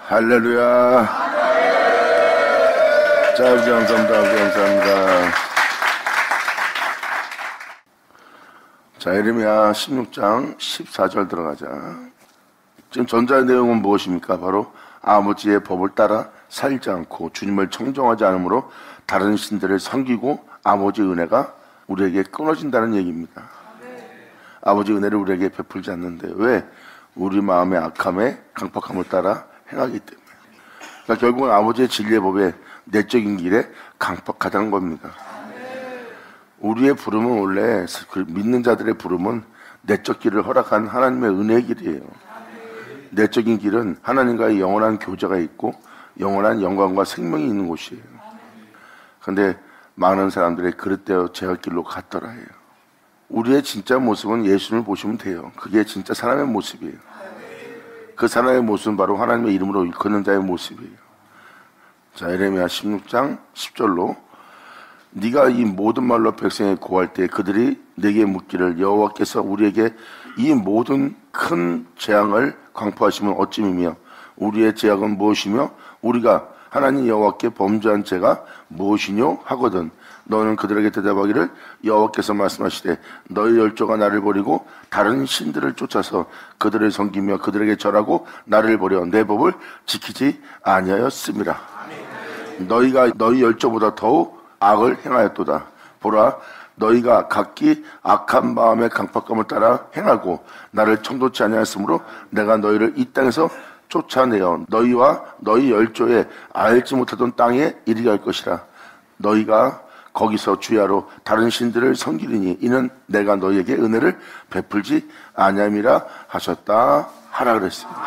할렐루야. 자, 우리 감사합니다. 자, 예레미야 16장 14절 들어가자. 지금 전자의 내용은 무엇입니까? 바로 아버지의 법을 따라 살지 않고 주님을 청정하지 않으므로 다른 신들을 섬기고 아버지의 은혜가 우리에게 끊어진다는 얘기입니다. 아버지의 은혜를 우리에게 베풀지 않는데 왜? 우리 마음의 악함에 강팍함을 따라 행하기 때문에. 그러니까 결국은 아버지의 진리의 법에 내적인 길에 강팍하다는 겁니다. 우리의 부름은 원래 믿는 자들의 부름은 내적 길을 허락한 하나님의 은혜의 길이에요. 내적인 길은 하나님과의 영원한 교제가 있고 영원한 영광과 생명이 있는 곳이에요. 그런데 많은 사람들이 그릇되어 제각길로 갔더라 해요. 우리의 진짜 모습은 예수님을 보시면 돼요. 그게 진짜 사람의 모습이에요. 그 사람의 모습은 바로 하나님의 이름으로 일컫는 자의 모습이에요. 자, 예레미야 16장 10절로 네가 이 모든 말로 백성에게 고할 때 그들이 네게 묻기를 여호와께서 우리에게 이 모든 큰 재앙을 광포하시면 어찌미며 우리의 죄악은 무엇이며 우리가 하나님 여호와께 범죄한 죄가 무엇이뇨 하거든 너는 그들에게 대답하기를 여호와께서 말씀하시되 너희 열조가 나를 버리고 다른 신들을 쫓아서 그들을 섬기며 그들에게 절하고 나를 버려 내 법을 지키지 아니하였음이라. 너희가 너희 열조보다 더욱 악을 행하였도다. 보라 너희가 각기 악한 마음의 강팍감을 따라 행하고 나를 청도치 아니하였으므로 내가 너희를 이 땅에서 쫓아내어 너희와 너희 열조에 알지 못하던 땅에 이르게 할 것이라. 너희가 거기서 주야로 다른 신들을 섬기리니 이는 내가 너희에게 은혜를 베풀지 아니함이라 하셨다 하라 그랬습니다.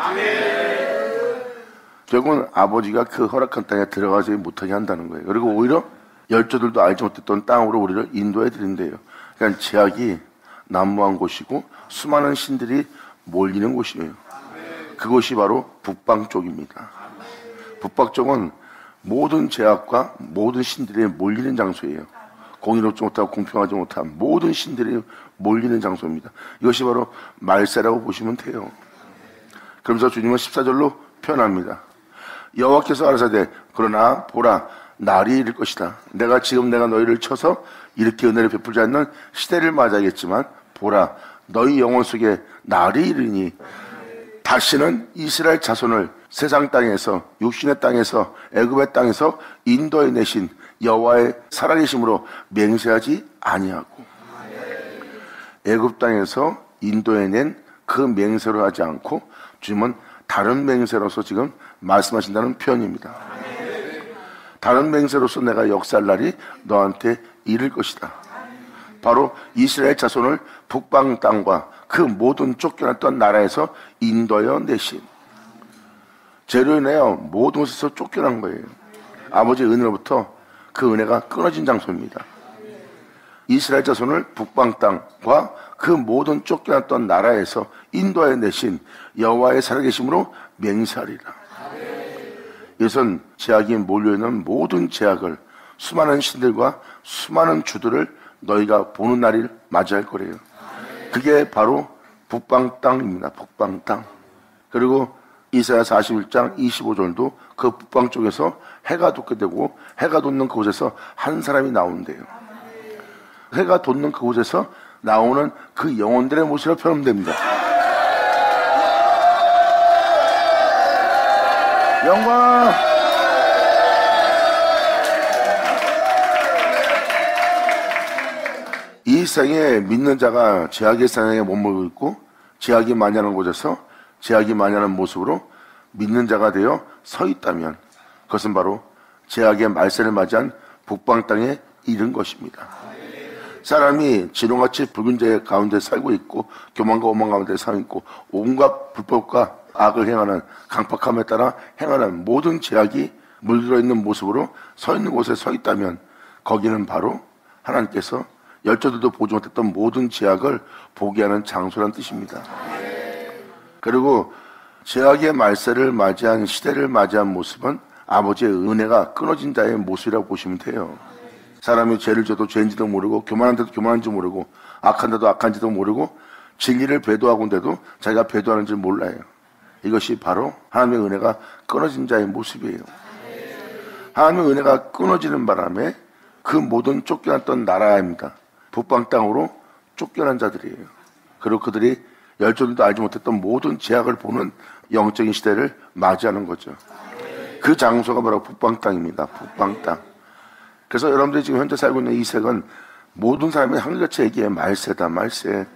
결국은 아버지가 그 허락한 땅에 들어가지 못하게 한다는 거예요. 그리고 오히려 열조들도 알지 못했던 땅으로 우리를 인도해 드린대요. 그러니까 제약이 난무한 곳이고 수많은 신들이 몰리는 곳이에요. 그곳이 바로 북방 쪽입니다. 북방 쪽은 모든 제약과 모든 신들이 몰리는 장소예요. 공의롭지 못하고 공평하지 못한 모든 신들이 몰리는 장소입니다. 이것이 바로 말세라고 보시면 돼요. 그러면서 주님은 14절로 표현합니다. 여호와께서 가라사대 그러나 보라 날이 이를 것이다. 내가 너희를 쳐서 이렇게 은혜를 베풀지 않는 시대를 맞이하겠지만 보라 너희 영혼 속에 날이 이르니 다시는 이스라엘 자손을 세상 땅에서 육신의 땅에서 애굽의 땅에서 인도해 내신 여호와의 살아계심으로 맹세하지 아니하고 애굽 땅에서 인도해 낸 그 맹세로 하지 않고 주님은 다른 맹세로서 지금 말씀하신다는 표현입니다. 다른 맹세로서 내가 역사할 날이 너한테 이를 것이다. 바로 이스라엘 자손을 북방 땅과 그 모든 쫓겨났던 나라에서 인도하여 내신 죄로 인하여 모든 곳에서 쫓겨난 거예요. 아버지의 은혜로부터 그 은혜가 끊어진 장소입니다. 이스라엘 자손을 북방 땅과 그 모든 쫓겨났던 나라에서 인도하여 내신 여호와의 살아계심으로 맹세하리라. 이것은 제약이 몰려있는 모든 제약을 수많은 신들과 수많은 주들을 너희가 보는 날을 맞이할 거래요. 그게 바로 북방 땅입니다. 북방 땅. 그리고 이사야 41장 25절도 그 북방 쪽에서 해가 돋게 되고 해가 돋는 그곳에서 한 사람이 나온대요. 해가 돋는 그곳에서 나오는 그 영혼들의 모습으로 표현됩니다. 영광! 이 세상에 믿는 자가 죄악의 사냥에 머물고 있고 죄악이 많이 하는 곳에서 죄악이 많이 하는 모습으로 믿는 자가 되어 서 있다면 그것은 바로 죄악의 말세를 맞이한 북방 땅에 이른 것입니다. 사람이 진홍같이 붉은 죄 가운데 살고 있고 교만과 오만 가운데 살고 있고 온갖 불법과 악을 행하는 강팍함에 따라 행하는 모든 죄악이 물들어 있는 모습으로 서 있는 곳에 서 있다면 거기는 바로 하나님께서 열조들도 보지 못했던 모든 죄악을 보게 하는 장소란 뜻입니다. 그리고 죄악의 말세를 맞이한 시대를 맞이한 모습은 아버지의 은혜가 끊어진 자의 모습이라고 보시면 돼요. 사람이 죄를 져도 죄인지도 모르고 교만한데도 교만한지 모르고 악한데도 악한지도 모르고 진리를 배도하고인데도 자기가 배도하는지 몰라요. 이것이 바로 하나님의 은혜가 끊어진 자의 모습이에요. 하나님의 은혜가 끊어지는 바람에 그 모든 쫓겨났던 나라입니다. 북방 땅으로 쫓겨난 자들이에요. 그리고 그들이 열조들도 알지 못했던 모든 제약을 보는 영적인 시대를 맞이하는 거죠. 그 장소가 바로 북방 땅입니다. 북방 땅. 그래서 여러분들이 지금 현재 살고 있는 이 색은 모든 사람이 한결같이 얘기해 말세다, 말세.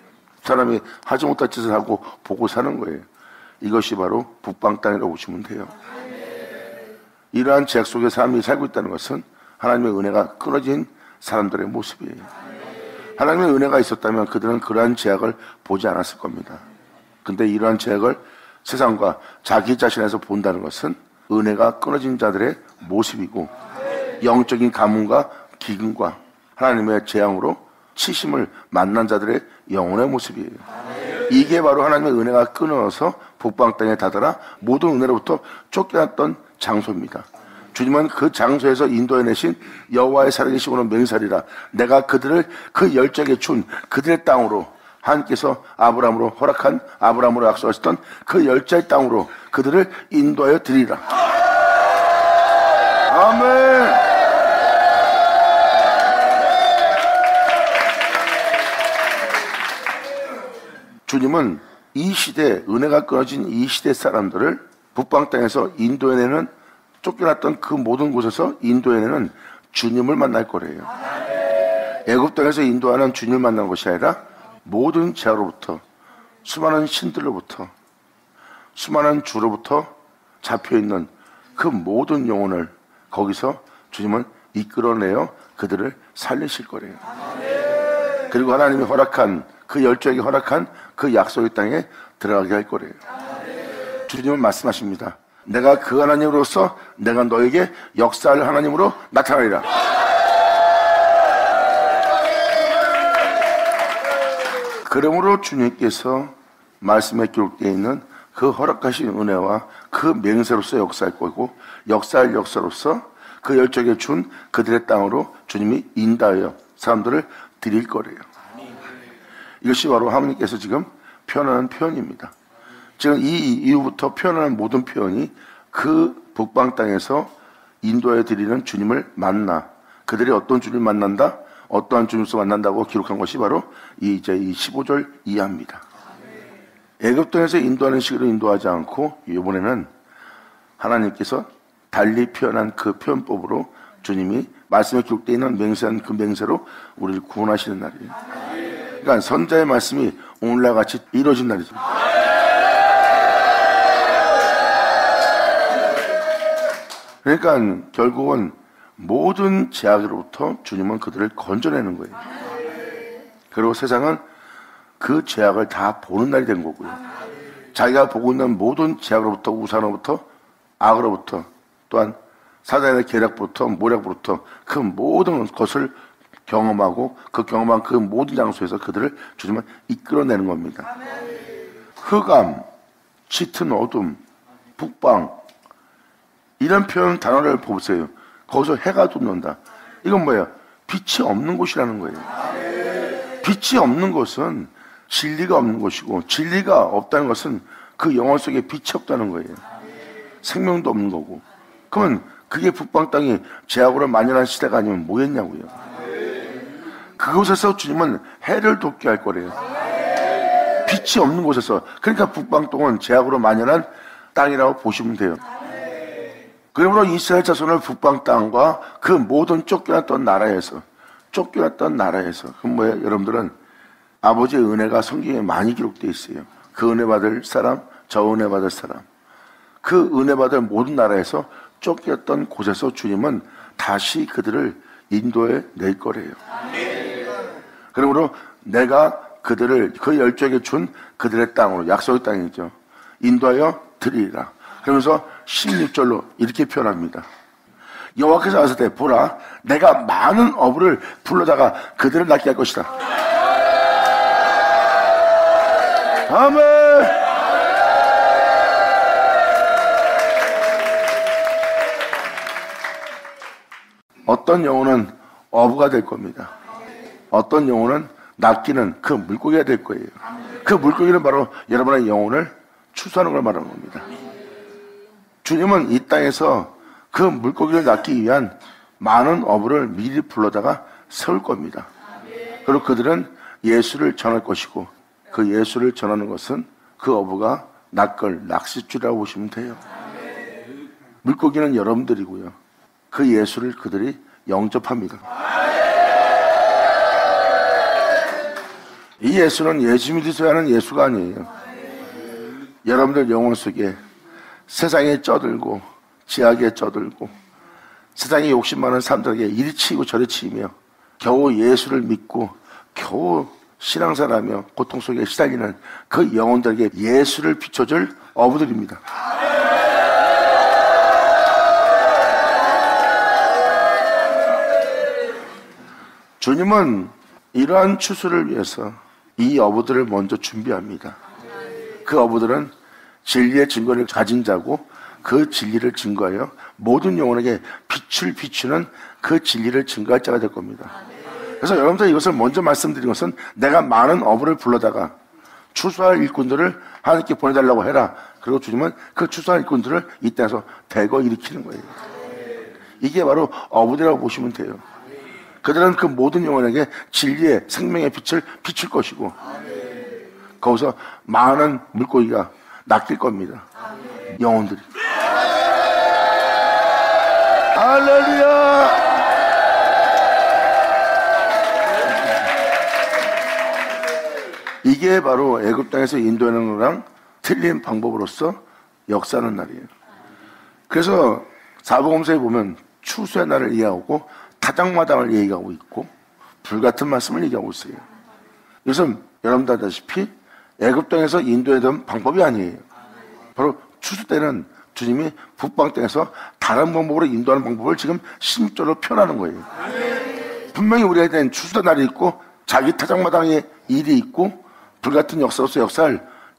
사람이 하지 못할 짓을 하고 보고 사는 거예요. 이것이 바로 북방 땅이라고 보시면 돼요. 이러한 제약 속에 사람이 살고 있다는 것은 하나님의 은혜가 끊어진 사람들의 모습이에요. 하나님의 은혜가 있었다면 그들은 그러한 제약을 보지 않았을 겁니다. 근데 이러한 제약을 세상과 자기 자신에서 본다는 것은 은혜가 끊어진 자들의 모습이고 영적인 가뭄과 기근과 하나님의 재앙으로 치심을 만난 자들의 영혼의 모습이에요. 이게 바로 하나님의 은혜가 끊어서 북방 땅에 다다라 모든 은혜로부터 쫓겨났던 장소입니다. 주님은 그 장소에서 인도해내신 여호와의 살아계심으로 맹세하리라. 내가 그들을 그 열정에 준 그들의 땅으로 하나님께서 아브라함으로 허락한 아브라함으로 약속하셨던 그 열자의 땅으로 그들을 인도하여 드리리라. 아멘. 주님은 이 시대, 은혜가 끊어진 이 시대 사람들을 북방 땅에서 인도해내는, 쫓겨났던 그 모든 곳에서 인도해내는 주님을 만날 거래요. 애굽 땅에서 인도하는 주님을 만난 것이 아니라 모든 제로부터, 수많은 신들로부터, 수많은 주로부터 잡혀있는 그 모든 영혼을 거기서 주님은 이끌어내어 그들을 살리실 거래요. 그리고 하나님이 허락한, 그 열조에게 허락한 그 약속의 땅에 들어가게 할 거래요. 주님은 말씀하십니다. 내가 그 하나님으로서 내가 너에게 역사할 하나님으로 나타나리라. 그러므로 주님께서 말씀에 기록되어 있는 그 허락하신 은혜와 그 맹세로서 역사할 거고, 역사할 역사로서 그 열정에 준 그들의 땅으로 주님이 인도하여 사람들을 드릴 거래요. 이것이 바로 하나님께서 지금 표현하는 표현입니다. 지금 이 이후부터 표현하는 모든 표현이 그 북방 땅에서 인도해 드리는 주님을 만나, 그들이 어떤 주님을 만난다, 어떠한 주님으로서 만난다고 기록한 것이 바로 이 15절 이하입니다. 애굽 땅에서 인도하는 식으로 인도하지 않고 이번에는 하나님께서 달리 표현한 그 표현법으로 주님이 말씀에 기록되어 있는 맹세한 그 맹세로 우리를 구원하시는 날이에요. 그러니까 선자의 말씀이 오늘날 같이 이루어진 날이죠. 그러니까 결국은 모든 제약으로부터 주님은 그들을 건져내는 거예요. 그리고 세상은 그 제약을 다 보는 날이 된 거고요. 자기가 보고 있는 모든 제약으로부터, 우상으로부터, 악으로부터, 또한 사단의 계략부터, 모략부터 그 모든 것을 경험하고 그 경험한 그 모든 장소에서 그들을 주님은 이끌어내는 겁니다. 흑암, 짙은 어둠, 북방, 이런 표현 단어를 보세요. 거기서 해가 돋는다. 이건 뭐예요? 빛이 없는 곳이라는 거예요. 빛이 없는 곳은 진리가 없는 곳이고, 진리가 없다는 것은 그 영혼 속에 빛이 없다는 거예요. 생명도 없는 거고. 그러면 그게 북방 땅이 제약으로 만연한 시대가 아니면 뭐였냐고요. 그곳에서 주님은 해를 돋게 할 거래요. 빛이 없는 곳에서. 그러니까 북방 땅은 제약으로 만연한 땅이라고 보시면 돼요. 그러므로 이스라엘 자손을 북방 땅과 그 모든 쫓겨났던 나라에서, 그 뭐예요? 여러분들은 아버지의 은혜가 성경에 많이 기록되어 있어요. 그 은혜 받을 사람, 저 은혜 받을 사람. 그 은혜 받을 모든 나라에서 쫓겼던 곳에서 주님은 다시 그들을 인도해 낼 거래요. 그러므로 내가 그들을 그 열조에게 준 그들의 땅으로, 약속의 땅이죠, 인도하여 드리리라. 그러면서 16절로 이렇게 표현합니다. 여호와께서 하시되 보라, 내가 많은 어부를 불러다가 그들을 낫게 할 것이다. 아멘. 어떤 영혼은 어부가 될 겁니다. 어떤 영혼은 낚이는 그 물고기가 될 거예요. 그 물고기는 바로 여러분의 영혼을 추수하는 걸 말하는 겁니다. 주님은 이 땅에서 그 물고기를 낳기 위한 많은 어부를 미리 불러다가 세울 겁니다. 그리고 그들은 예수를 전할 것이고, 그 예수를 전하는 것은 그 어부가 낚을 낚싯줄이라고 보시면 돼요. 물고기는 여러분들이고요, 그 예수를 그들이 영접합니다. 이 예수는 예수 믿으셔야 하는 예수가 아니에요. 여러분들 영혼 속에 세상에 쩌들고 지하에 쩌들고 세상에 욕심 많은 사람들에게 이리 치이고 저리 치이며 겨우 예수를 믿고 겨우 신앙생활하며 고통 속에 시달리는 그 영혼들에게 예수를 비춰줄 어부들입니다. 주님은 이러한 추수를 위해서 이 어부들을 먼저 준비합니다. 그 어부들은 진리의 증거를 가진 자고, 그 진리를 증거하여 모든 영혼에게 빛을 비추는 그 진리를 증거할 자가 될 겁니다. 그래서 여러분들 이것을 먼저 말씀드린 것은, 내가 많은 어부를 불러다가 추수할 일꾼들을 하나님께 보내달라고 해라. 그리고 주님은 그 추수할 일꾼들을 이 땅에서 대거 일으키는 거예요. 이게 바로 어부들이라고 보시면 돼요. 그들은 그 모든 영혼에게 진리의 생명의 빛을 비출 것이고, 거기서 많은 물고기가 낚일 겁니다. 영혼들이. 할렐루야! 이게 바로 애굽 땅에서 인도하는 거랑 틀린 방법으로서 역사하는 날이에요. 그래서 사복음서에 보면 추수의 날을 얘기하고 타작마당을 얘기하고 있고 불같은 말씀을 얘기하고 있어요. 이것은 여러분도 아다시피 애굽 땅에서 인도하던 방법이 아니에요. 바로 추수 때는 주님이 북방 땅에서 다른 방법으로 인도하는 방법을 지금 심적으로 표현하는 거예요. 분명히 우리가 된 추수의 날이 있고 자기 타작마당에 일이 있고 불같은 역사로서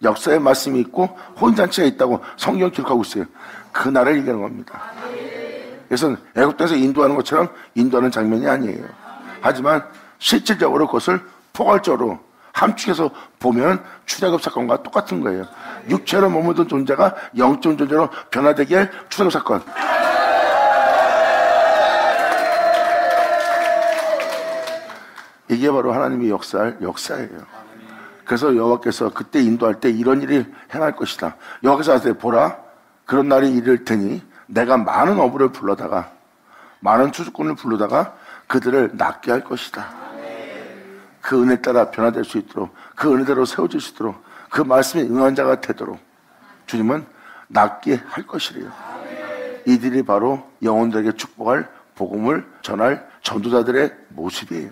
역사의 말씀이 있고 혼잔치가 있다고 성경 기록하고 있어요. 그 날을 얘기하는 겁니다. 그래서 애굽 땅에서 인도하는 것처럼 인도하는 장면이 아니에요. 하지만 실질적으로 그것을 포괄적으로 함축해서 보면 출애굽 사건과 똑같은 거예요. 육체로 머무던 존재가 영적 존재로 변화되게 할 출애굽 사건. 이게 바로 하나님이 역사할 역사예요. 그래서 여호와께서 그때 인도할 때 이런 일이 행할 것이다. 여호와께서 하세요. 보라, 그런 날이 이를 테니 내가 많은 어부를 불러다가, 많은 추수꾼을 불러다가 그들을 낫게 할 것이다. 그 은혜 따라 변화될 수 있도록, 그 은혜대로 세워질 수 있도록, 그 말씀에 응한 자가 되도록 주님은 낫게 할 것이래요. 이들이 바로 영혼들에게 축복할 복음을 전할 전도자들의 모습이에요.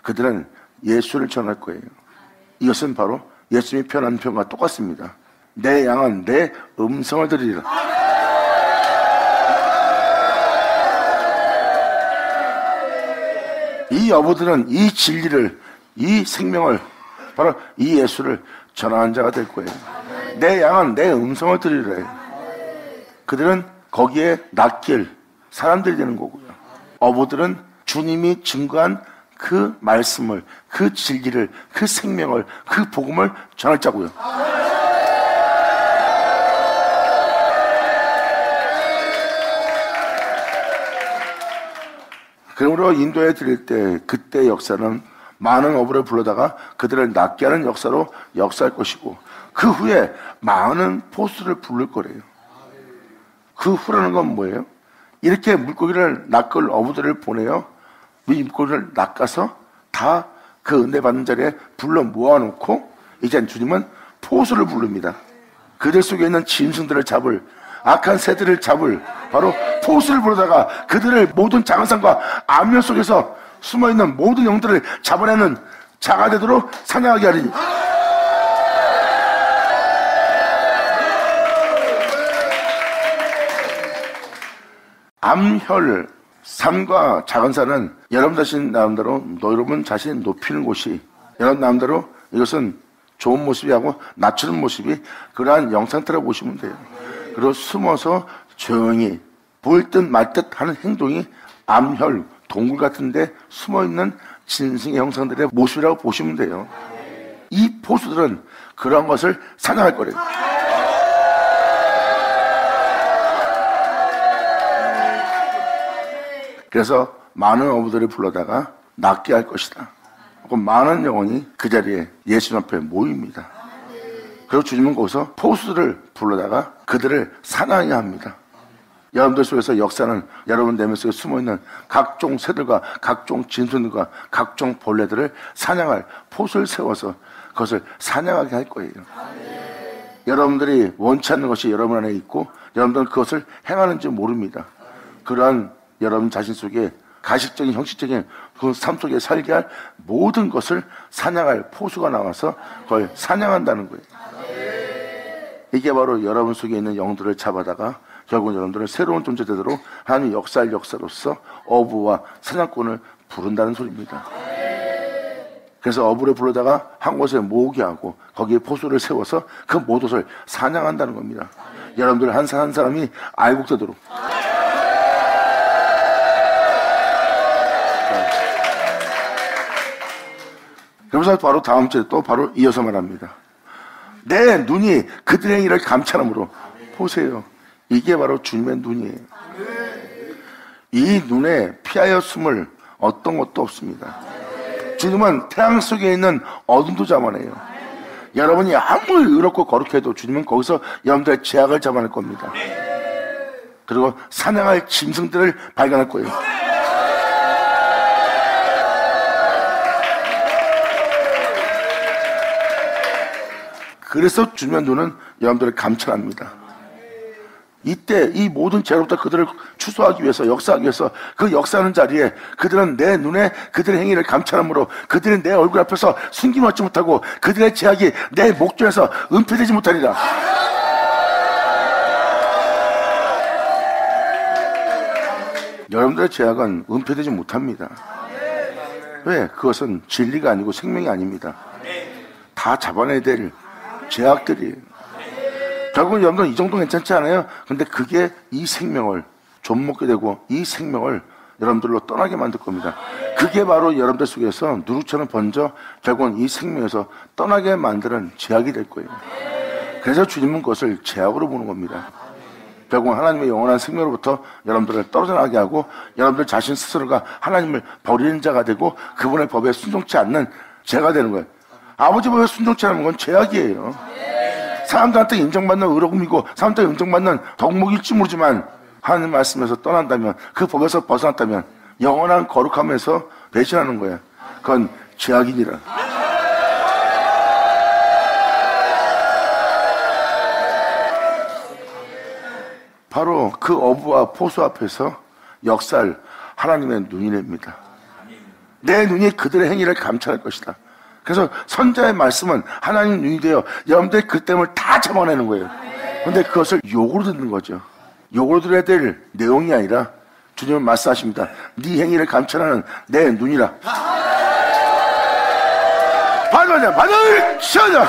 그들은 예수를 전할 거예요. 이것은 바로 예수님이 표현한 표현과 똑같습니다. 내 양은 내 음성을 들으리라. 이 어부들은 이 진리를, 이 생명을, 바로 이 예수를 전하는 자가 될 거예요. 내 양은 내 음성을 들으리라. 그들은 거기에 낚일 사람들이 되는 거고요. 어부들은 주님이 증거한 그 말씀을, 그 진리를, 그 생명을, 그 복음을 전할 자고요. 그러므로 인도에 드릴 때 그때 역사는 많은 어부를 불러다가 그들을 낫게 하는 역사로 역사할 것이고, 그 후에 많은 포수를 부를 거래요. 그 후라는 건 뭐예요? 이렇게 물고기를 낚을 어부들을 보내요. 이 물고기를 낚아서 다 그 은혜 받는 자리에 불러 모아놓고 이제 주님은 포수를 부릅니다. 그들 속에 있는 짐승들을 잡을, 악한 새들을 잡을 바로 포수를 부르다가 그들을 모든 장산과 암열 속에서 숨어있는 모든 영들을 잡아내는 자가 되도록 사냥하게 하리니. 암혈, 산과 작은 산은 여러분 자신 나름대로, 여러분 자신 높이는 곳이, 여러분 나름대로 이것은 좋은 모습이 하고 낮추는 모습이 그러한 영상태라고 보시면 돼요. 그리고 숨어서 조용히 보일 듯 말 듯 하는 행동이 암혈, 동굴 같은 데 숨어있는 진승의 형상들의 모습이라고 보시면 돼요. 이 포수들은 그런 것을 사냥할 거래요. 그래서 많은 어부들을 불러다가 낫게 할 것이다. 많은 영혼이 그 자리에 예수님 앞에 모입니다. 그리고 주님은 거기서 포수들을 불러다가 그들을 사냥해야 합니다. 여러분들 속에서 역사는 여러분 내면 속에 숨어있는 각종 새들과 각종 진순들과 각종 벌레들을 사냥할 포수를 세워서 그것을 사냥하게 할 거예요. 여러분들이 원치 않는 것이 여러분 안에 있고 여러분들은 그것을 행하는지 모릅니다. 그러한 여러분 자신 속에 가식적인 형식적인 그 삶 속에 살게 할 모든 것을 사냥할 포수가 나와서 그걸 사냥한다는 거예요. 이게 바로 여러분 속에 있는 영들을 잡아다가 결국 여러분들은 새로운 존재대로 하나님의 역사할 역사로서 어부와 사냥꾼을 부른다는 소리입니다. 그래서 어부를 불러다가 한 곳에 모으게 하고 거기에 포수를 세워서 그 모든 것을 사냥한다는 겁니다. 여러분들 한 사람 한 사람이 알곡되도록. 그러면서 바로 다음 주에 또 바로 이어서 말합니다. 내 눈이 그들의 행위를 감찰함으로 보세요. 이게 바로 주님의 눈이에요. 이 눈에 피하여 숨을 어떤 것도 없습니다. 주님은 태양 속에 있는 어둠도 잡아내요. 여러분이 아무리 의롭고 거룩해도 주님은 거기서 여러분들의 죄악을 잡아낼 겁니다. 그리고 사냥할 짐승들을 발견할 거예요. 그래서 주님의 눈은 여러분들을 감찰합니다. 이때 이 모든 죄로부터 그들을 추수하기 위해서 역사하기 위해서 그 역사하는 자리에 그들은 내 눈에 그들의 행위를 감찰함으로 그들은 내 얼굴 앞에서 숨김받지 못하고 그들의 죄악이 내 목전에서 은폐되지 못하리라. 여러분들의 죄악은 은폐되지 못합니다. 왜? 그것은 진리가 아니고 생명이 아닙니다. 다 잡아내야 될 죄악들이에요. 결국은 여러분들 이 정도 괜찮지 않아요? 근데 그게 이 생명을 좀먹게 되고 이 생명을 여러분들로 떠나게 만들 겁니다. 그게 바로 여러분들 속에서 누룩처럼 번져 결국은 이 생명에서 떠나게 만드는 죄악이 될 거예요. 그래서 주님은 그것을 죄악으로 보는 겁니다. 결국은 하나님의 영원한 생명으로부터 여러분들을 떨어져 나가게 하고 여러분들 자신 스스로가 하나님을 버리는 자가 되고 그분의 법에 순종치 않는 죄가 되는 거예요. 아버지 법에 순종치 않는 건 죄악이에요. 사람들한테 인정받는 의로움이고 사람들한테 인정받는 덕목일지 모르지만 하나님 말씀에서 떠난다면 그 법에서 벗어났다면 영원한 거룩함에서 배신하는 거야. 그건 죄악이니라. 바로 그 어부와 포수 앞에서 역사할 하나님의 눈이랍니다. 내 눈이 그들의 행위를 감찰할 것이다. 그래서 선자의 말씀은 하나님 눈이 되어 여러분들의 그때문을 다 잡아내는 거예요. 그런데 그것을 욕으로 듣는 거죠. 욕으로 들어야 될 내용이 아니라 주님은 말씀하십니다. 네 행위를 감찰하는 내 눈이라. 받아자, 받아를 치하자.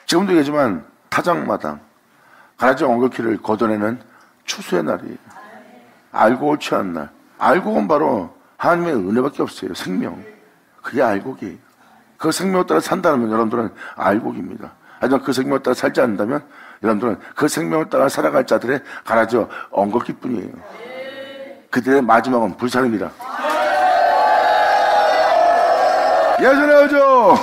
지금도 얘기지만 타작마당, 가라지 엉겅퀴를 걷어내는 추수의 날이에요. 알곡을 취하는 날. 알곡은 바로 하나님의 은혜밖에 없어요. 생명. 그게 알곡이에요. 그 생명을 따라 산다면 여러분들은 알곡입니다. 하지만 그 생명을 따라 살지 않는다면 여러분들은 그 생명을 따라 살아갈 자들의 가라지 엉겅퀴뿐이에요. 그들의 마지막은 불사릅니다. 예수의 오죠.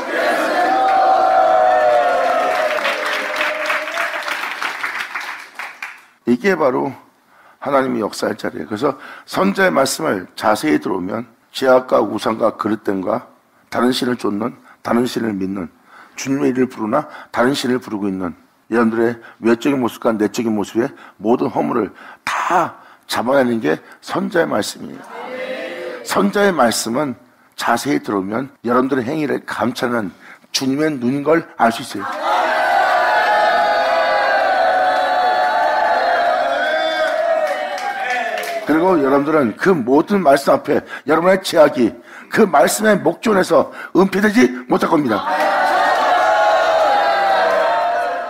이게 바로 하나님이 역사할 자리예요. 그래서 선자의 말씀을 자세히 들어오면 죄악과 우상과 그릇됨과 다른 신을 쫓는, 다른 신을 믿는, 주님의 이름을 부르나 다른 신을 부르고 있는 여러분들의 외적인 모습과 내적인 모습의 모든 허물을 다 잡아내는 게 선자의 말씀이에요. 선자의 말씀은 자세히 들어오면 여러분들의 행위를 감찰하는 주님의 눈인 걸 알 수 있어요. 그리고 여러분들은 그 모든 말씀 앞에 여러분의 죄악이 그 말씀의 목전에서 은폐되지 못할 겁니다.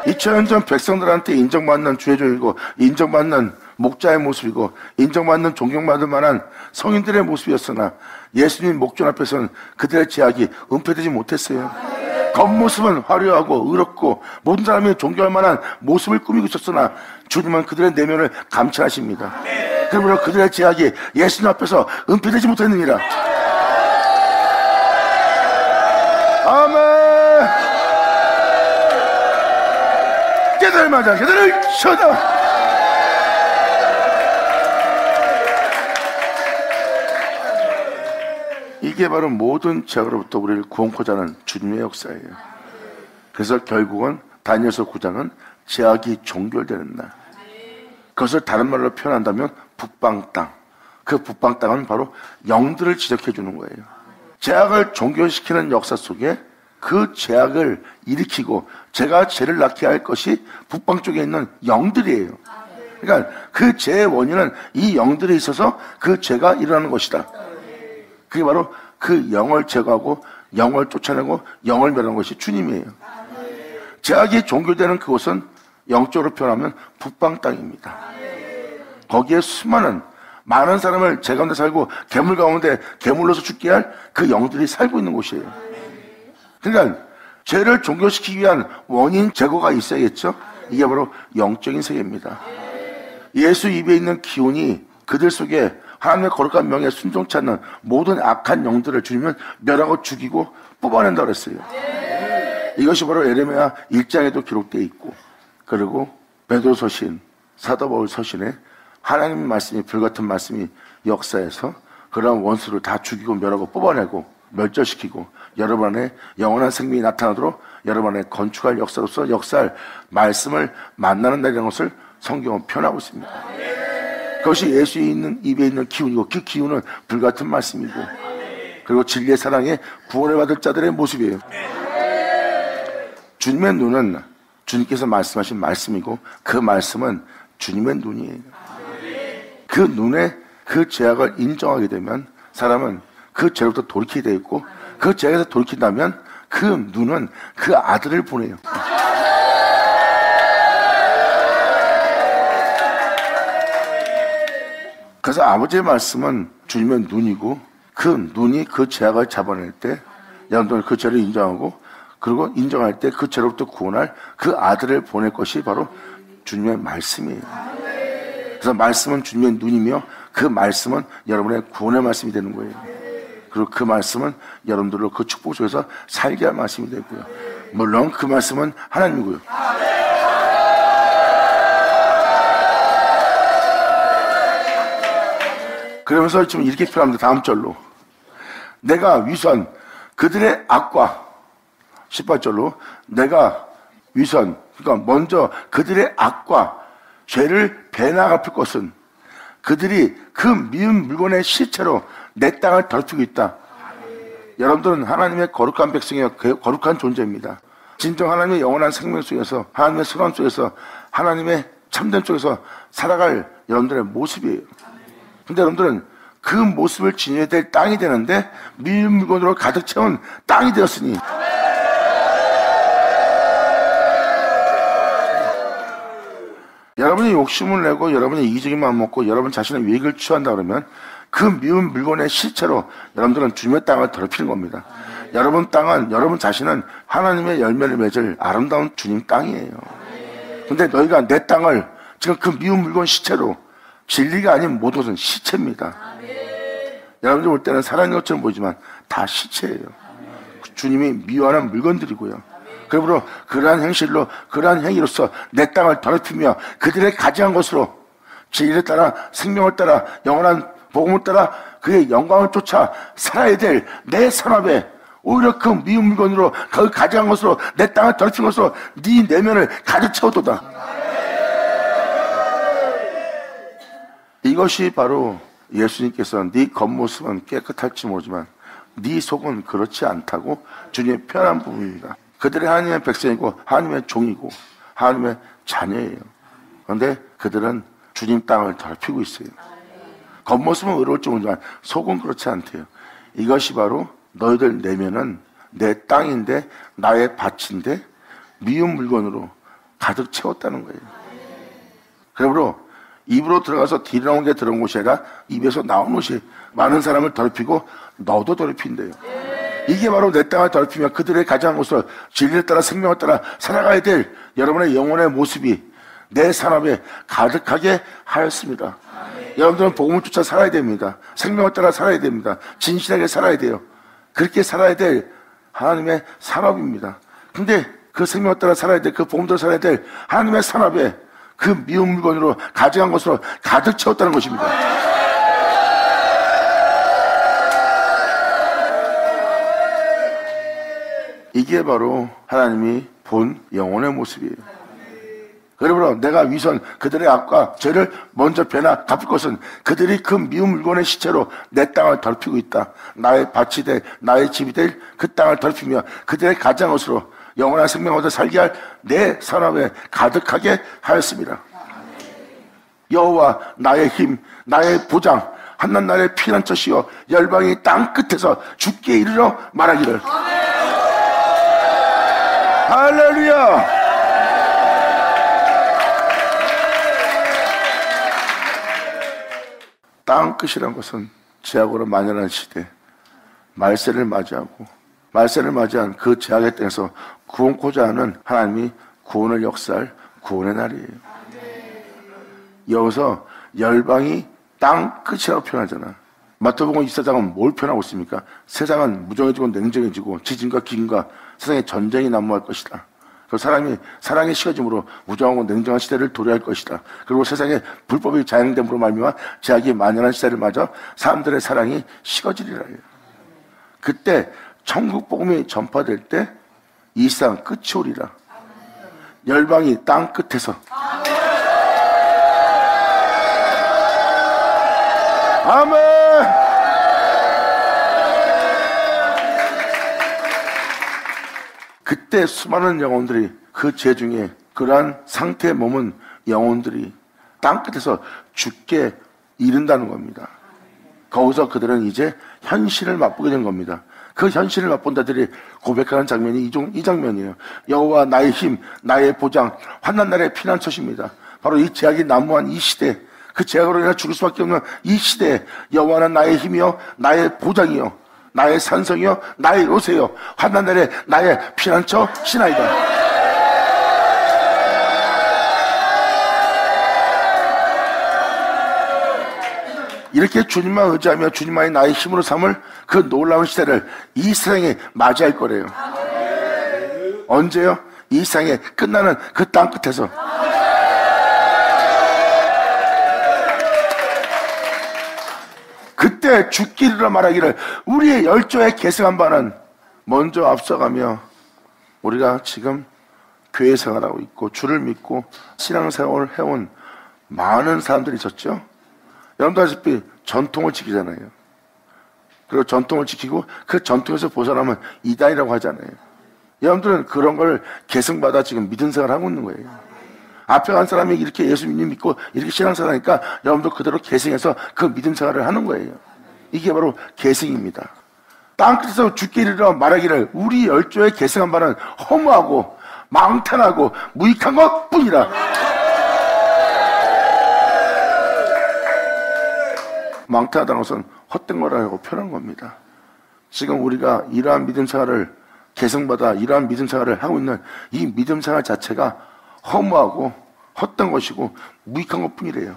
2000년 전 백성들한테 인정받는 주의종이고 인정받는 목자의 모습이고 인정받는 존경받을 만한 성인들의 모습이었으나 예수님 목전 앞에서는 그들의 제약이 은폐되지 못했어요. 겉모습은 화려하고 의롭고 모든 사람이 존경할 만한 모습을 꾸미고 있었으나 주님은 그들의 내면을 감찰하십니다. 그러므로 그들의 제약이 예수님 앞에서 은폐되지 못했느니라. 아멘. 깨달마자 깨달을 쳐다. 이게 바로 모든 제약으로부터 우리를 구원코자 하는 주님의 역사예요. 그래서 결국은 다니엘서 9장은 제약이 종결되는 날. 그것을 다른 말로 표현한다면 북방 땅. 그 북방 땅은 바로 영들을 지적해 주는 거예요. 제약을 종결시키는 역사 속에 그 제약을 일으키고 제가 죄를 낳게 할 것이 북방 쪽에 있는 영들이에요. 그러니까 그 죄의 원인은 이 영들에 있어서 그 죄가 일어나는 것이다. 그게 바로 그 영을 제거하고 영을 쫓아내고 영을 멸하는 것이 주님이에요. 제약이 종결되는 그곳은 영적으로 표현하면 북방 땅입니다. 거기에 수많은 많은 사람을 제 가운데 살고 괴물 가운데 괴물로서 죽게 할 그 영들이 살고 있는 곳이에요. 그러니까 죄를 종결시키기 위한 원인 제거가 있어야겠죠. 이게 바로 영적인 세계입니다. 예수 입에 있는 기운이 그들 속에 하나님의 거룩한 명예에 순종치 않는 모든 악한 영들을 주님은 멸하고 죽이고 뽑아낸다고 그랬어요. 이것이 바로 에레미야 1장에도 기록되어 있고, 그리고 베드로 서신, 사도 바울 서신에 하나님의 말씀이, 불같은 말씀이 역사에서 그러한 원수를 다 죽이고 멸하고 뽑아내고 멸절시키고 여러분 안에 영원한 생명이 나타나도록 여러분 안에 건축할 역사로서 역사할 말씀을 만나는 날이라는 것을 성경은 표현하고 있습니다. 그것이 예수에 있는 입에 있는 기운이고, 그 기운은 불같은 말씀이고, 그리고 진리의 사랑에 구원을 받을 자들의 모습이에요. 주님의 눈은 주님께서 말씀하신 말씀이고, 그 말씀은 주님의 눈이에요. 그 눈에 그 죄악을 인정하게 되면 사람은 그 죄로부터 돌이키게 되어 있고, 그 죄에서 돌이킨다면 그 눈은 그 아들을 보내요. 그래서 아버지의 말씀은 주님의 눈이고, 그 눈이 그 죄악을 잡아낼 때 여러분들은 그 죄를 인정하고, 그리고 인정할 때 그 죄로부터 구원할 그 아들을 보낼 것이 바로 주님의 말씀이에요. 그래서 말씀은 주님의 눈이며, 그 말씀은 여러분의 구원의 말씀이 되는 거예요. 그리고 그 말씀은 여러분들로 그 축복 속에서 살게 할 말씀이 되고요. 물론 그 말씀은 하나님이고요. 그러면서 지금 이렇게 표현합니다. 다음 절로. 내가 위선 그들의 악과, 18절로 내가 위선, 그러니까 먼저 그들의 악과 죄를 배나 갚을 것은 그들이 그 미운 물건의 시체로 내 땅을 더럽히고 있다. 여러분들은 하나님의 거룩한 백성이요, 거룩한 존재입니다. 진정 하나님의 영원한 생명 속에서, 하나님의 선한 속에서, 하나님의 참된 속에서 살아갈 여러분들의 모습이에요. 근데 여러분들은 그 모습을 지녀야 될 땅이 되는데 미운 물건으로 가득 채운 땅이 되었으니, 여러분이 욕심을 내고 여러분이 이기적인 마음 먹고 여러분 자신의 유익을 취한다 그러면 그 미운 물건의 실체로 여러분들은 주님의 땅을 더럽히는 겁니다. 여러분 땅은, 여러분 자신은 하나님의 열매를 맺을 아름다운 주님 땅이에요. 근데 너희가 내 땅을 지금 그 미운 물건 시체로, 진리가 아닌 모든 것은 시체입니다. 여러분들 볼 때는 살아있는 것처럼 보이지만 다 시체예요. 주님이 미워하는 물건들이고요. 그러므로 그러한 행실로, 그러한 행위로서 내 땅을 더럽히며 그들의 가지한 것으로 진리를 따라, 생명을 따라, 영원한 복음을 따라 그의 영광을 쫓아 살아야 될 내 산업에 오히려 그 미운 물건으로, 그 가지한 것으로, 내 땅을 더럽힌 것으로 네 내면을 가득 채워도다. 이것이 바로 예수님께서 네 겉모습은 깨끗할지 모르지만 네 속은 그렇지 않다고 주님의 표현한 부분입니다. 그들이 하나님의 백성이고 하나님의 종이고 하나님의 자녀예요. 그런데 그들은 주님 땅을 더럽히고 있어요. 겉모습은 의로울지 모르지만 속은 그렇지 않대요. 이것이 바로 너희들 내면은 내 땅인데, 나의 밭인데 미운 물건으로 가득 채웠다는 거예요. 그러므로 입으로 들어가서 들어온 게 들어온 것이 아니라 입에서 나온 것이 많은 사람을 더럽히고 너도 더럽힌대요. 이게 바로 내 땅을 더럽히며 그들의 가장 것으로 진리를 따라 생명을 따라 살아가야 될 여러분의 영혼의 모습이 내 산업에 가득하게 하였습니다. 여러분들은 복음을 쫓아 살아야 됩니다. 생명을 따라 살아야 됩니다. 진실하게 살아야 돼요. 그렇게 살아야 될 하나님의 산업입니다. 근데 그 생명을 따라 살아야 될, 그 복음대로 살아야 될 하나님의 산업에 그 미운 물건으로 가져간 것으로 가득 채웠다는 것입니다. 이게 바로 하나님이 본 영혼의 모습이에요. 그러므로 내가 위선 그들의 악과 죄를 먼저 배나 갚을 것은 그들이 그 미운 물건의 시체로 내 땅을 더럽히고 있다. 나의 밭이 될, 나의 집이 될 그 땅을 더럽히며 그들의 가장 것으로 영원한 생명 얻어 살게 할 내 산업에 가득하게 하였습니다. 여호와 나의 힘, 나의 보장, 한낱 날의 피난처시여 열방이 땅 끝에서 죽게 이르러 말하기를. 할렐루야. 땅 끝이란 것은 제약으로 만연한 시대, 말세를 맞이하고 말세를 맞이한 그 제약의 땅에서 구원코자 하는 하나님이 구원을 역사할 구원의 날이에요. 여기서 열방이 땅 끝이라고 표현하잖아. 마태복음 24장은 뭘 표현하고 있습니까? 세상은 무정해지고 냉정해지고 지진과 기근과 세상에 전쟁이 난무할 것이다. 그 사람이 사랑이 식어짐으로 무정하고 냉정한 시대를 도래할 것이다. 그리고 세상에 불법이 자행됨으로 말미암아 제약이 만연한 시대를 맞아 사람들의 사랑이 식어지리라 해요. 그때 천국 복음이 전파될 때 이 세상 끝이 오리라. 열방이 땅 끝에서 아멘. 그때 수많은 영혼들이 그 죄 중에 그러한 상태에 머문 영혼들이 땅끝에서 죽게 이른다는 겁니다. 거기서 그들은 이제 현실을 맛보게 된 겁니다. 그 현실을 맛본 자들이 고백하는 장면이 이 장면이에요. 여호와 나의 힘, 나의 보장, 환난 날의 피난처십니다. 바로 이 제약이 난무한 이 시대, 그 제약으로 인해 죽을 수밖에 없는 이 시대에 여호와는 나의 힘이요 나의 보장이요 나의 산성이요 나의 요새요 환난 날에 나의 피난처 시나이다. 이렇게 주님만 의지하며 주님만이 나의 힘으로 삼을 그 놀라운 시대를 이 세상에 맞이할 거래요. 언제요? 이 세상에 끝나는 그 땅 끝에서. 그때 죽기를 말하기를 우리의 열조에 계승한 바는 먼저 앞서가며 우리가 지금 교회 생활하고 있고 주를 믿고 신앙생활을 해온 많은 사람들이 있었죠. 여러분도 아시다시피 전통을 지키잖아요. 그리고 전통을 지키고 그 전통에서 벗어나면 이단이라고 하잖아요. 여러분들은 그런 걸 계승받아 지금 믿음 생활을 하고 있는 거예요. 앞에 간 사람이 이렇게 예수님 믿고 이렇게 신앙생활하니까 여러분도 그대로 계승해서 그 믿음 생활을 하는 거예요. 이게 바로 계승입니다. 땅끝에서 죽게 이르러 말하기를 우리 열조에 계승한 바는 허무하고 망탄하고 무익한 것뿐이라. 망탄하다는 것은 헛된 거라고 표현한 겁니다. 지금 우리가 이러한 믿음 생활을 계승받아 이러한 믿음 생활을 하고 있는 이 믿음 생활 자체가 허무하고 헛된 것이고 무익한 것뿐이래요.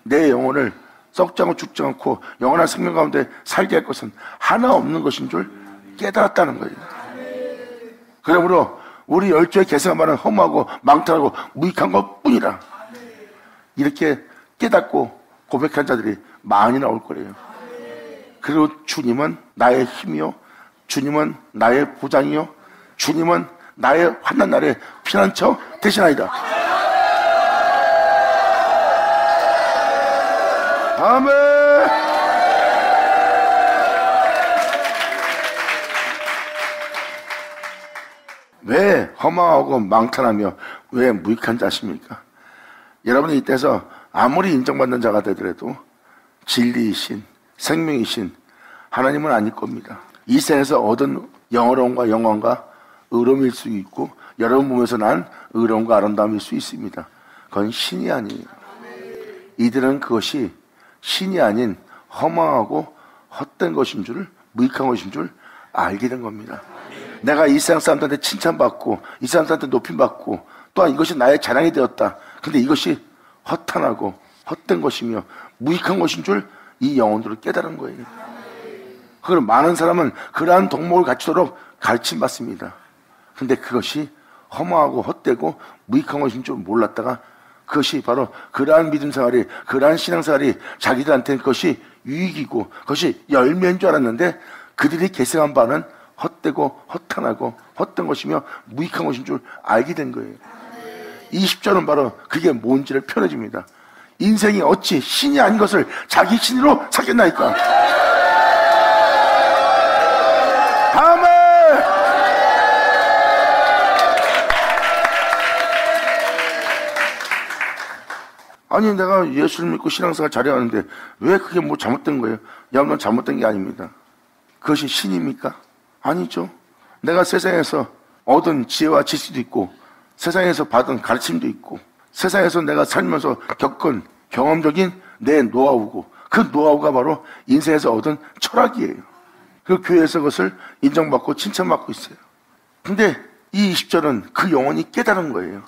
내 영혼을 썩지 않고 죽지 않고 영원한 생명 가운데 살게 할 것은 하나 없는 것인 줄 깨달았다는 거예요. 그러므로 우리 열조의 계승한 바는 허무하고 망탈하고 무익한 것뿐이라. 이렇게 깨닫고 고백한 자들이 많이 나올 거래요. 그리고 주님은 나의 힘이요 주님은 나의 보장이요 주님은 나의 환난 날에 피난처 되시나이다. 아멘. 왜 허망하고 망탄하며 왜 무익한 자십니까? 여러분이 이때서 아무리 인정받는 자가 되더라도 진리이신 생명이신 하나님은 아닐 겁니다. 이 세상에서 얻은 영어로움과 영광과 의로움일 수 있고 여러분 몸에서 난 의로움과 아름다움일 수 있습니다. 그건 신이 아니에요. 이들은 그것이 신이 아닌 허망하고 헛된 것인 줄, 무익한 것인 줄 알게 된 겁니다. 내가 이 세상 사람들한테 칭찬받고 이 세상 사람들한테 높임받고 또한 이것이 나의 자랑이 되었다. 근데 이것이 허탄하고 헛된 것이며 무익한 것인 줄 이 영혼들을 깨달은 거예요. 그럼 많은 사람은 그러한 덕목을 갖추도록 가르침받습니다. 근데 그것이 허망하고 헛되고 무익한 것인 줄 몰랐다가 그것이 바로 그러한 믿음 생활이, 그러한 신앙 생활이 자기들한테는 그것이 유익이고 그것이 열매인 줄 알았는데 그들이 계승한 바는 헛되고 허탄하고 헛된 것이며 무익한 것인 줄 알게 된 거예요. 20절은 바로 그게 뭔지를 표현해 줍니다. 인생이 어찌 신이 아닌 것을 자기 신으로 삼겠나이까. 아멘. 아니 내가 예수를 믿고 신앙생활 잘해왔는데 왜 그게 뭐 잘못된 거예요? 여러분 잘못된 게 아닙니다. 그것이 신입니까? 아니죠. 내가 세상에서 얻은 지혜와 지식도 있고 세상에서 받은 가르침도 있고 세상에서 내가 살면서 겪은 경험적인 내 노하우고 그 노하우가 바로 인생에서 얻은 철학이에요. 그 교회에서 그것을 인정받고 칭찬받고 있어요. 근데 이 20절은 그 영혼이 깨달은 거예요.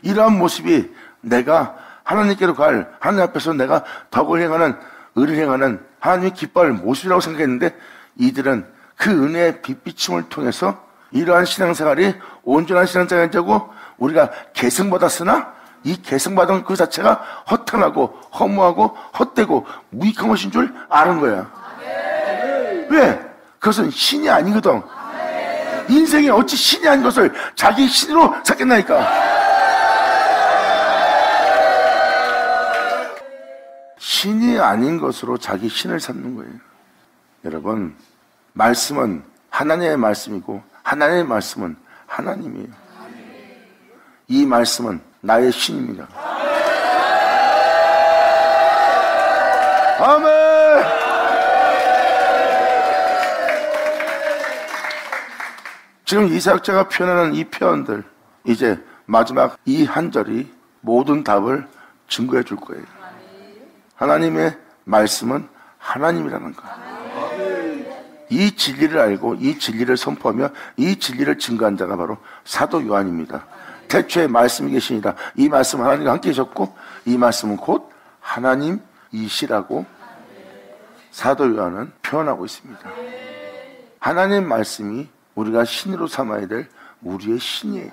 이러한 모습이 내가 하나님께로 갈, 하나님 앞에서 내가 덕을 행하는, 의를 행하는 하나님의 기뻐할 모습이라고 생각했는데 이들은 그 은혜의 빛비침을 통해서 이러한 신앙생활이 온전한 신앙생활이 되고 우리가 계승받았으나 이 계승받은 그 자체가 허탄하고 허무하고 헛되고 무익한 것인 줄 아는 거야. 왜? 그것은 신이 아니거든. 인생에 어찌 신이 아닌 것을 자기 신으로 삼겠나니까. 신이 아닌 것으로 자기 신을 삼는 거예요. 여러분, 말씀은 하나님의 말씀이고 하나님의 말씀은 하나님이에요. 이 말씀은 나의 신입니다. 아멘. 지금 이사역자가 표현하는 이 표현들, 이제 마지막 이 한 절이 모든 답을 증거해 줄 거예요. 하나님의 말씀은 하나님이라는 거. 이 진리를 알고 이 진리를 선포하며 이 진리를 증거한 자가 바로 사도 요한입니다. 태초에 말씀이 계시니라. 이 말씀은 하나님과 함께 계셨고 이 말씀은 곧 하나님이시라고 사도 요한은 표현하고 있습니다. 하나님의 말씀이 우리가 신으로 삼아야 될 우리의 신이에요.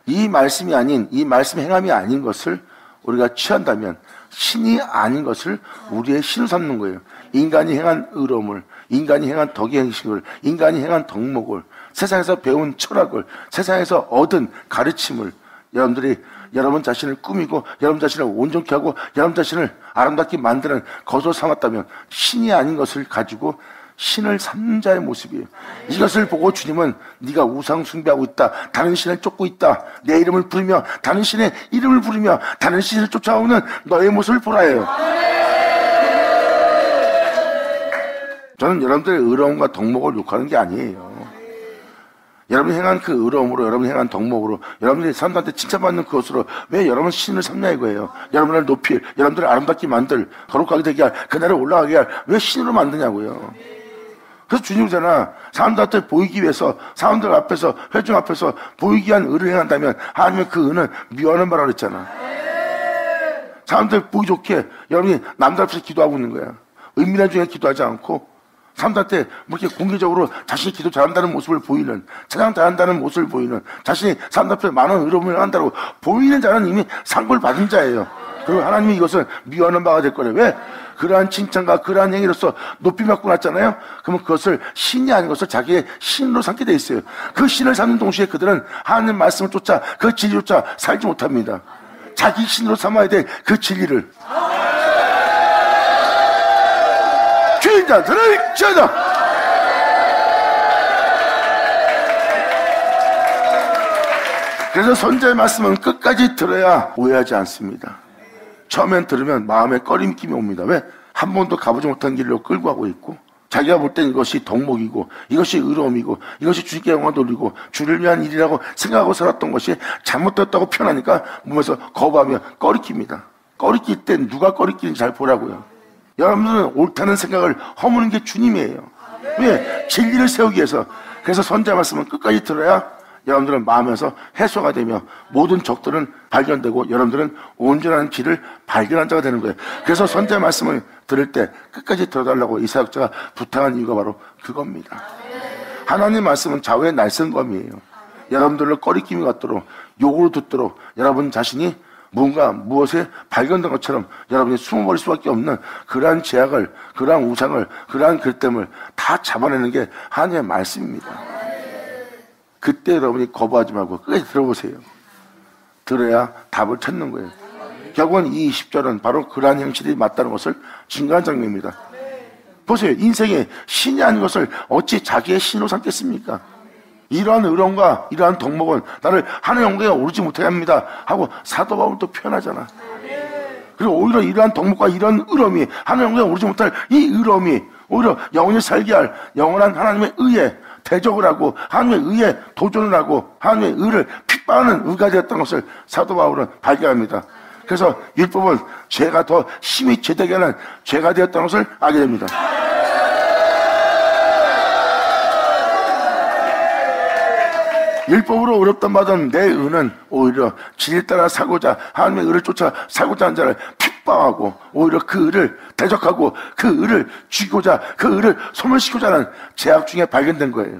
이 말씀이 아닌, 이 말씀 행함이 아닌 것을 우리가 취한다면 신이 아닌 것을 우리의 신을 삼는 거예요. 인간이 행한 의로움을, 인간이 행한 덕의 행식을, 인간이 행한 덕목을, 세상에서 배운 철학을, 세상에서 얻은 가르침을 여러분들이 여러분 자신을 꾸미고 여러분 자신을 온전케 하고 여러분 자신을 아름답게 만드는 것으로 삼았다면 신이 아닌 것을 가지고 신을 삼는 자의 모습이에요. 이것을 보고 주님은 네가 우상 숭배하고 있다, 다른 신을 쫓고 있다, 내 이름을 부르며 다른 신의 이름을 부르며 다른 신을 쫓아오는 너의 모습을 보라 해요. 저는 여러분들의 의로움과 덕목을 욕하는 게 아니에요. 여러분이 행한 그 의로움으로, 여러분이 행한 덕목으로, 여러분들이 사람들한테 칭찬받는 그것으로 왜 여러분 신을 삼냐 이거예요. 여러분을 높일, 여러분들을 아름답게 만들, 거룩하게 되게 할, 그날에 올라가게 할, 왜 신으로 만드냐고요. 그래서 주님이잖아. 사람들한테 보이기 위해서, 사람들 앞에서, 회중 앞에서 보이기 위한 의를 행한다면 하나님은 그 의는 미워하는 바라고 그랬잖아. 사람들 보기 좋게 여러분이 남들 앞에서 기도하고 있는 거야. 은밀한 중에 기도하지 않고 사람들한테 뭐 이렇게 공개적으로 자신이 기도 잘한다는 모습을 보이는, 찬양 잘한다는 모습을 보이는, 자신이 사람들 앞에 많은 의로움을 한다고 보이는 자는 이미 상급을 받은 자예요. 그리고 하나님이 이것을 미워하는 바가 될 거래요. 왜? 그러한 칭찬과 그러한 행위로서 높이 받고 났잖아요. 그러면 그것을 신이 아닌 것을 자기의 신으로 삼게 돼 있어요. 그 신을 삼는 동시에 그들은 하나님 말씀을 쫓아 그 진리조차 살지 못합니다. 자기 신으로 삼아야 될 그 진리를. 주인자들을 지어다. 그래서 선자의 말씀은 끝까지 들어야 오해하지 않습니다. 처음엔 들으면 마음에 꺼림낌이 옵니다. 왜? 한 번도 가보지 못한 길로 끌고 가고 있고 자기가 볼 땐 이것이 덕목이고 이것이 의로움이고 이것이 주님께 영광 돌리고 주를 위한 일이라고 생각하고 살았던 것이 잘못됐다고 표현하니까 몸에서 거부하며 꺼리킵니다. 꺼리낄 땐 누가 꺼리끼는지 잘 보라고요. 여러분들은 옳다는 생각을 허무는 게 주님이에요. 왜? 진리를 세우기 위해서. 그래서 선지자 말씀은 끝까지 들어야 여러분들은 마음에서 해소가 되며 모든 적들은 발견되고 여러분들은 온전한 길을 발견한 자가 되는 거예요. 그래서 선지자 말씀을 들을 때 끝까지 들어달라고 이사역자가 부탁한 이유가 바로 그겁니다. 하나님 말씀은 좌우의 날쌘검이에요. 여러분들로 꺼리낌이 같도록 욕으로 듣도록 여러분 자신이 뭔가 무엇에 발견된 것처럼 여러분이 숨어버릴 수밖에 없는 그러한 제약을, 그러한 우상을, 그러한 글됨을 다 잡아내는 게 하나님의 말씀입니다. 그때 여러분이 거부하지 말고 끝까지 들어보세요. 들어야 답을 찾는 거예요. 결국은 이 20절은 바로 그러한 형실이 맞다는 것을 증거한 장면입니다. 보세요. 인생에 신이 아닌 것을 어찌 자기의 신으로 삼겠습니까? 이러한 의로움과 이러한 덕목은 나를 하나님의 영광에 오르지 못하게 합니다 하고 사도 바울은 또 표현하잖아. 그리고 오히려 이러한 덕목과 이러한 의로움이 하나님의 영광에 오르지 못할 이 의로움이 오히려 영원히 살게 할 영원한 하나님의 의에 대적을 하고 하나님의 의에 도전을 하고 하나님의 의를 핍박하는 의가 되었던 것을 사도 바울은 발견합니다. 그래서 율법은 죄가 더 심히 죄되게 하는 죄가 되었던 것을 알게 됩니다. 율법으로 어렵던 받은 내 의는 오히려 진리 따라 사고자 하나님의 의를 쫓아 사고자 하는 자를 핍박하고 오히려 그 의를 대적하고 그 의를 죽이고자 그 의를 소멸시키고자 하는 제약 중에 발견된 거예요.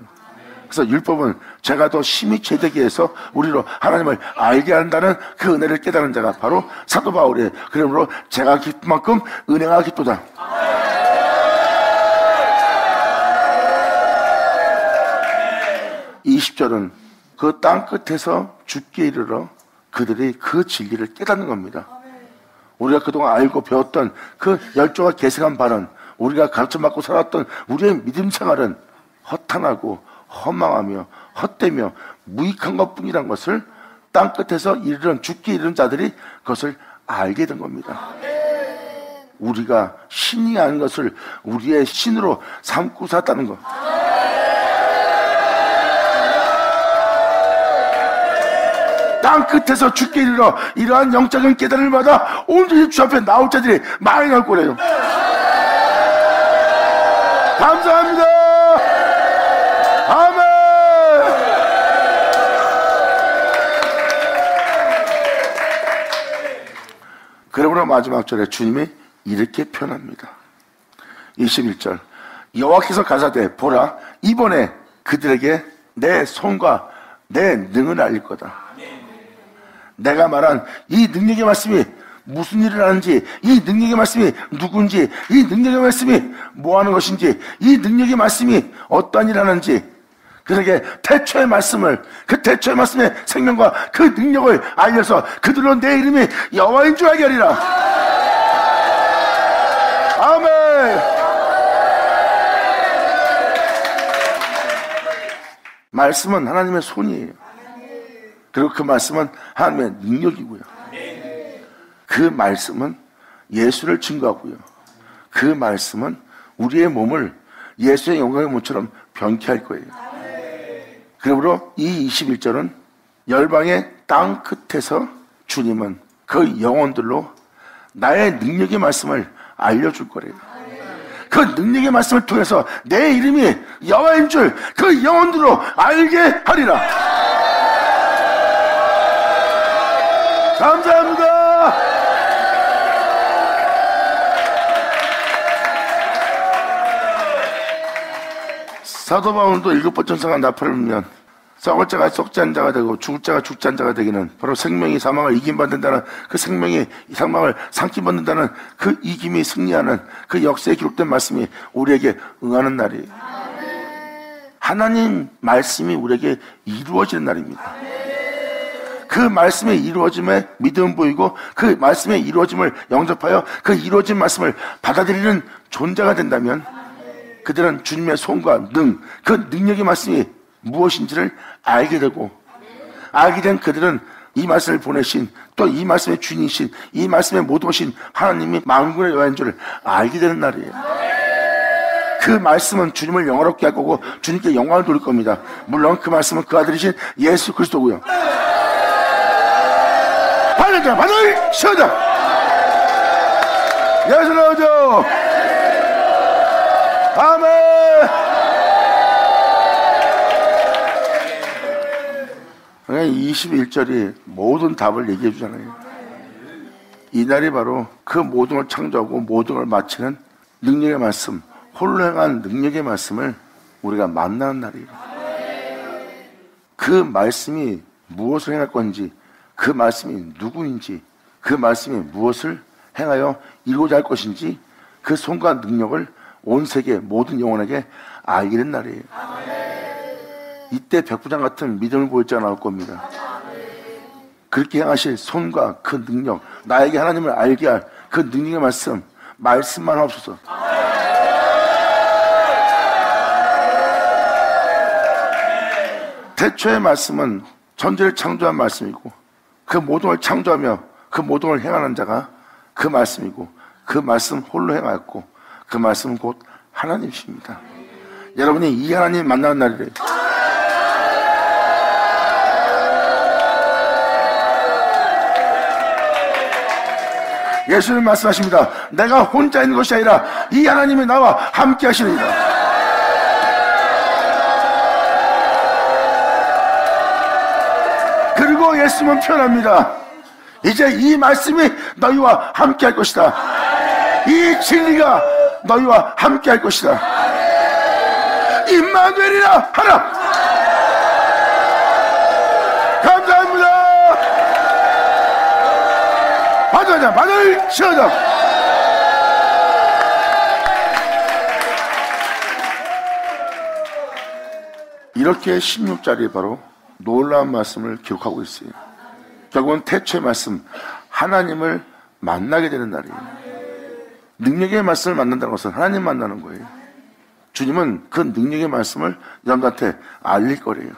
그래서 율법은 제가 더 심히 죄되게 해서 우리로 하나님을 알게 한다는 그 은혜를 깨달은 자가 바로 사도 바울이에요. 그러므로 제가 기쁜 만큼 은혜가 기쁘다. 20절은 그 땅 끝에서 죽게 이르러 그들이 그 진리를 깨닫는 겁니다. 우리가 그동안 알고 배웠던 그 열조가 계승한 바는 우리가 가르쳐받고 살았던 우리의 믿음 생활은 허탄하고 허망하며 헛되며 무익한 것뿐이란 것을 땅 끝에서 이르는 죽게 이르는 자들이 그것을 알게 된 겁니다. 우리가 신이 아닌 것을 우리의 신으로 삼고 살았다는 것. 땅 끝에서 죽게 이르러 이러한 영적인 깨달음을 받아 온전히 주 앞에 나올 자들이 많이 나올 거래요. 감사합니다. 아멘. 그러므로 마지막 절에 주님이 이렇게 표현합니다. 21절 여호와께서 가사대 보라 이번에 그들에게 내 손과 내 능을 알릴 거다. 내가 말한 이 능력의 말씀이 무슨 일을 하는지, 이 능력의 말씀이 누군지, 이 능력의 말씀이 뭐 하는 것인지, 이 능력의 말씀이 어떠한 일을 하는지, 그들에게 태초의 말씀을, 그 태초의 말씀의 생명과 그 능력을 알려서 그들로 내 이름이 여호와인 줄 알게 하리라. 아멘. 말씀은 하나님의 손이에요. 그리고 그 말씀은 하나님의 능력이고요. 그 말씀은 예수를 증거하고요. 그 말씀은 우리의 몸을 예수의 영광의 몸처럼 변케 할 거예요. 그러므로 이 21절은 열방의 땅 끝에서 주님은 그 영혼들로 나의 능력의 말씀을 알려줄 거래요. 그 능력의 말씀을 통해서 내 이름이 여호와인 줄 그 영혼들로 알게 하리라. 감사합니다. 사도 바울도 일곱 번 천사가 나팔을 불면 썩을 자가 썩지 않은 자가 되고 죽을 자가 죽지 않은 자가 되기는 바로 생명이 사망을 이김받는다는 그 생명이 사망을 삼킴받는다는 그 이김이 승리하는 그 역사에 기록된 말씀이 우리에게 응하는 날이에요. 하나님 말씀이 우리에게 이루어지는 날입니다. 그 말씀의 이루어짐에 믿음 보이고 그 말씀의 이루어짐을 영접하여 그 이루어진 말씀을 받아들이는 존재가 된다면 그들은 주님의 손과 능, 그 능력의 말씀이 무엇인지를 알게 되고 알게 된 그들은 이 말씀을 보내신 또 이 말씀의 주인이신 이 말씀의 모든 것인 하나님이 만군의 여호와인 줄을 알게 되는 날이에요. 그 말씀은 주님을 영화롭게 할 거고 주님께 영광을 돌릴 겁니다. 물론 그 말씀은 그 아들이신 예수 그리스도고요. 받을 자 받을 시어자 예수 나오죠. 아멘. 그러니까 21절이 모든 답을 얘기해 주잖아요. 이날이 바로 그 모든 걸 창조하고 모든 걸 마치는 능력의 말씀, 홀로 행한 능력의 말씀을 우리가 만나는 날이에요. 그 말씀이 무엇을 행할 건지, 그 말씀이 누구인지, 그 말씀이 무엇을 행하여 이루고자 할 것인지 그 손과 능력을 온 세계 모든 영혼에게 알게 된 날이에요. 이때 백부장 같은 믿음을 보일 자가 나올 겁니다. 그렇게 행하실 손과 그 능력, 나에게 하나님을 알게 할 그 능력의 말씀만 없어서. 태초의 말씀은 천지를 창조한 말씀이고 그 모든 걸 창조하며 그 모든 걸 행하는 자가 그 말씀이고 그 말씀 홀로 행하였고 그 말씀은 곧 하나님이십니다. 여러분이 이 하나님 만나는 날이래요. 예수님 말씀하십니다. 내가 혼자 있는 것이 아니라 이 하나님이 나와 함께 하시느니라. 그리고 예수님은 표현합니다. 이제 이 말씀이 너희와 함께 할 것이다. 이 진리가 너희와 함께 할 것이다. 임마누엘이라 하라. 감사합니다. 받으자 받을 시어자. 이렇게 16절이 바로 놀라운 말씀을 기록하고 있어요. 결국은 태초의 말씀, 하나님을 만나게 되는 날이에요. 능력의 말씀을 만난다는 것은 하나님 만나는 거예요. 주님은 그 능력의 말씀을 여러분들한테 알릴 거래요.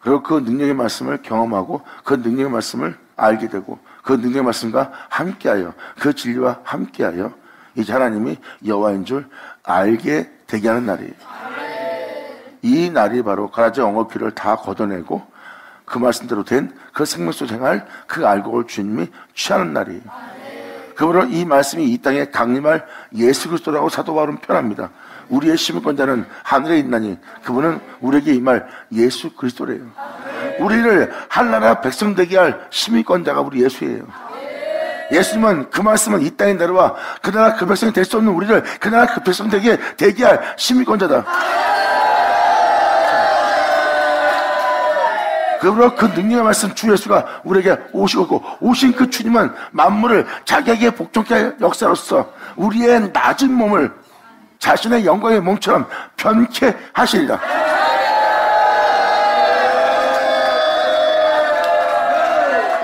그리고 그 능력의 말씀을 경험하고 그 능력의 말씀을 알게 되고 그 능력의 말씀과 함께하여 그 진리와 함께하여 이제 하나님이 여호와인 줄 알게 되게 하는 날이에요. 이 날이 바로 가라지 엉어피를 다 걷어내고 그 말씀대로 된 그 생명수 생활 그 알곡을 주님이 취하는 날이에요. 그러므로 이 말씀이 이 땅에 강림할 예수 그리스도라고 사도 바울은 표현합니다. 우리의 시민권자는 하늘에 있나니 그분은 우리에게 임할 예수 그리스도래요. 우리를 한나라 백성 되게 할 시민권자가 우리 예수예요. 예수님은 그 말씀은 이 땅에 내려와 그 나라 그 백성이 될 수 없는 우리를 그 나라 그 백성 되게 할 시민권자다. 그러므로 그 능력의 말씀 주 예수가 우리에게 오시고 오신 그 주님은 만물을 자기에게 복종케 할 역사로서 우리의 낮은 몸을 자신의 영광의 몸처럼 변케 하시리라.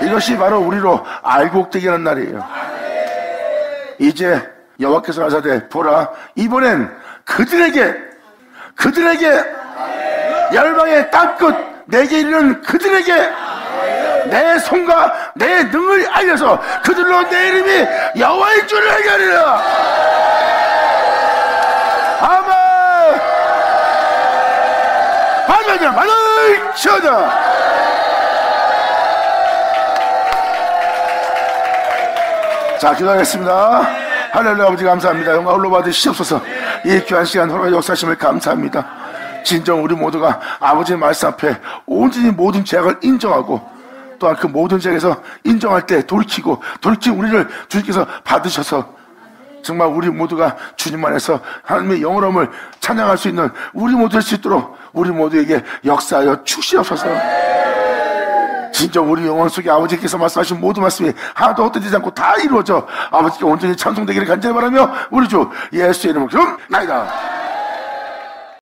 이것이 바로 우리로 알곡되게 하는 날이에요. 이제 여호와께서 가라사대 보라 이번엔 그들에게 열방의 땅끝 내게 이르는 그들에게 내 손과 내 능을 알려서 그들로 내 이름이 여호와인 줄을 알게 하리라. 아멘. 받으자 받을 시어자. 자, 기도하겠습니다. 하늘의 아버지 감사합니다. 영광 홀로 받으시옵소서. 이 귀한 시간 허락해 역사하심을 감사합니다. 진정 우리 모두가 아버지의 말씀 앞에 온전히 모든 죄악을 인정하고 또한 그 모든 죄악에서 인정할 때 돌이킨 우리를 주님께서 받으셔서 정말 우리 모두가 주님 안에서 하나님의 영원함을 찬양할 수 있는 우리 모두 될 수 있도록 우리 모두에게 역사하여 주시옵소서. 진정 우리 영혼 속에 아버지께서 말씀하신 모든 말씀이 하나도 헛되지 않고 다 이루어져 아버지께 온전히 찬송되기를 간절히 바라며 우리 주 예수의 이름으로 기도합니다.